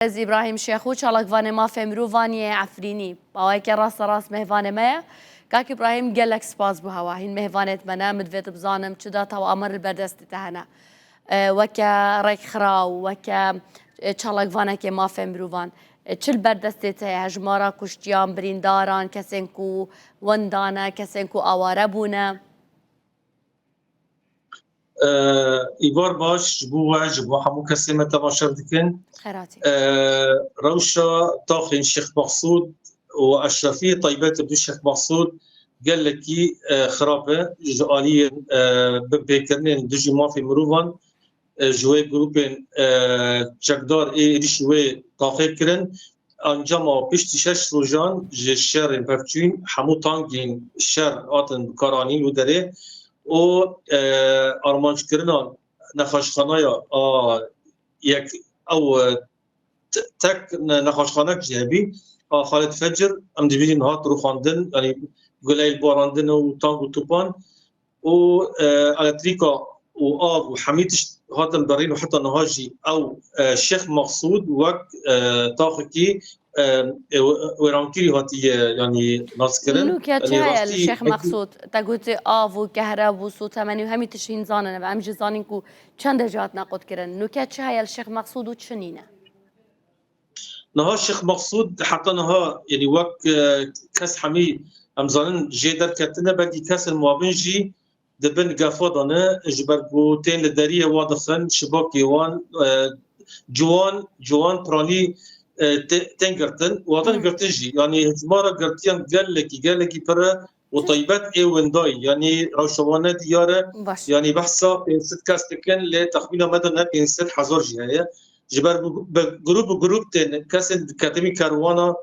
از ابراهیم شیخو چالک وان ما فمرو وانی عفرینی باوی که راست مهوان ما کاک ابراهیم گلک سپاس بو هوا هین مهوانت منا مدویت بزانم چدا تو امر البردست تهنا وکا ریک خراو وکا چالک وانه که ما فمرو وان چل بردست ته هجمارا کشتیان برینداران کسین کو وندانه کسین کو آواره بونه ایوار باش بو همو کسی ما تماشا دکن خیراتی روشا طاخن شيخ مقصود واشرفيه طيبات بدو الشيخ مقصود قال لك خرابه جالي بكرنين دجي ما في مروفان جوي جروبين تشكدار اي ريشوي طاخي كرن انجام بيشتي شش روجان الشر بفتشين حمو تانجين الشر اتن كارانين ودري و ارمانج كرنا نخاشخانايا یک او تك نخاشخانه جهبي خالد فجر ام دبيجي نهار رو خواندن يعني قليل باراندن و تانك و توبان و الكتريكا و آب و حميدش هاتم دارين وحتى نهاجي او الشيخ مقصود وك طاقكي ويرانكيري هاتي يعني ناس كرن نو كاتشايا الشيخ مقصود تقولت آب و كهرب و صوت مني وهمي تشين زانن و امجي زانين كو چند جات نقد كرن نو كاتشايا الشيخ مقصود و تشنينه نها الشيخ مقصود حتى نها يعني وك كاس حمي امزانن جيدر كاتنا بقي كاس الموابنجي دبن قافضنا جبرقو تين لداريه واضخن شباك يوان جوان براني تنقرتن وطن قرتنجي يعني زمارة قرتيان قال لك برا وطيبات اي وينداي يعني روشوانه دياره يعني بحثا ست كاستكن لتخمين مدى نبي ست حزار جهايه جبر جروب تن كاسن كاتمي كاروانا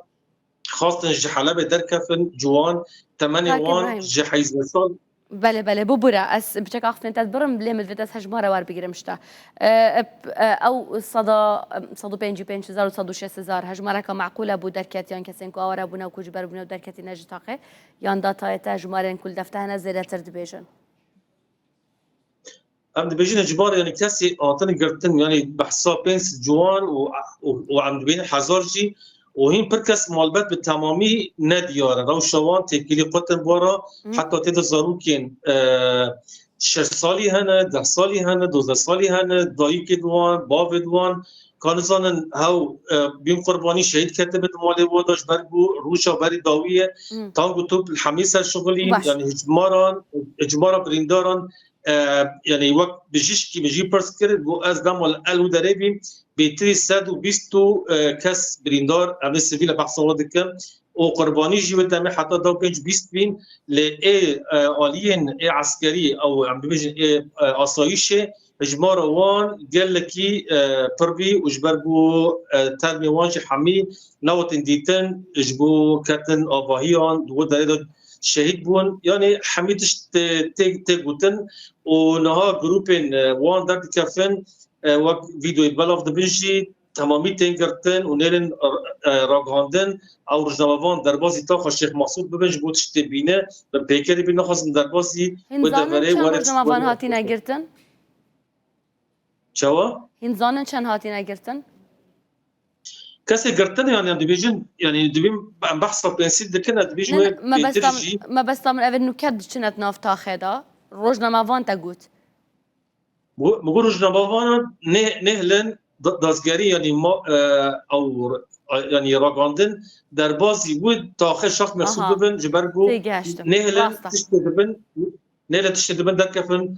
خاصة جحلبة دركفن جوان 8 جحيز نصال بله ببرا اس بچك اخفن تدبرم بلي مدفت هجماره وار بگیرمشتا او صدا 55,000 و 106,000 هجماره که معقوله بود درکت یان کسین کو اوره بونه و کوجبر بونه و درکتی نجتاقه یان داتا هجماره کل دفته هنا زیادتر دبیجن ام دبيجين جبار يعني كاسي اعطاني قرتن يعني بحساب بينس جوان وعم دبين حزارجي وهين بركس مالبات بالتمامي نديار روشوان تكيلي قطن بورا حتى تيدا زاروكين 6 سالي هنا 10 سالي هنا 12 سالي هنا دايك دوان باف دوان كان زانن هاو بين قرباني شهيد كتبت مالي وداش برغو روشا بري داويه تانغو توب الحميسه شغلين يعني اجمارا برينداران يعني وقت بجيش بيجي برسكر بو از دم والالو دريبي بيتري 120 كاس بريندار عمل سيفيلا بحصه دكم وقرباني جي ودامي حتى دو بيج 20 بين لاي الين اي عسكري او عم بيجي اي اسايشه اجمار وان قال لك بربي وجبربو ترمي وانج حمي نوت انديتن جبو كاتن اباهيان دو دريد شهيد بون يعني حميدش تيغوتن ونها جروبين وان دار كافن وك فيديو يبلاف دبنجي تمامي تنقرتن ونيلن راغاندن او رجنوان دربازي تاخ الشيخ مقصود ببنج بوتش تبينه بيكري بين خاص دربازي ودفري ورد رجنوان هاتي نقرتن شوا هنزانن چن هاتي نقرتن كاسي قرتن يعني دبيجن يعني دبيم بحث بنسيد دكنا دبيجن ما بس من اول نكد شنت نافتا خدا روجنامه تقوت بقول روجنامه نهلن دازگری يعني ما او يعني راغاندن در بازی بود تاخه شخص مسعود ببن جبرگو نهلن تشتبن در کفن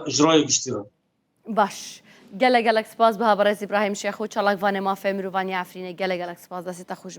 اجرای گشتیران باش گله سپاس به برای ابراهیم شیخو چالاک وان ما فهمی رو وانی عفرینه گله سپاس دستی خوش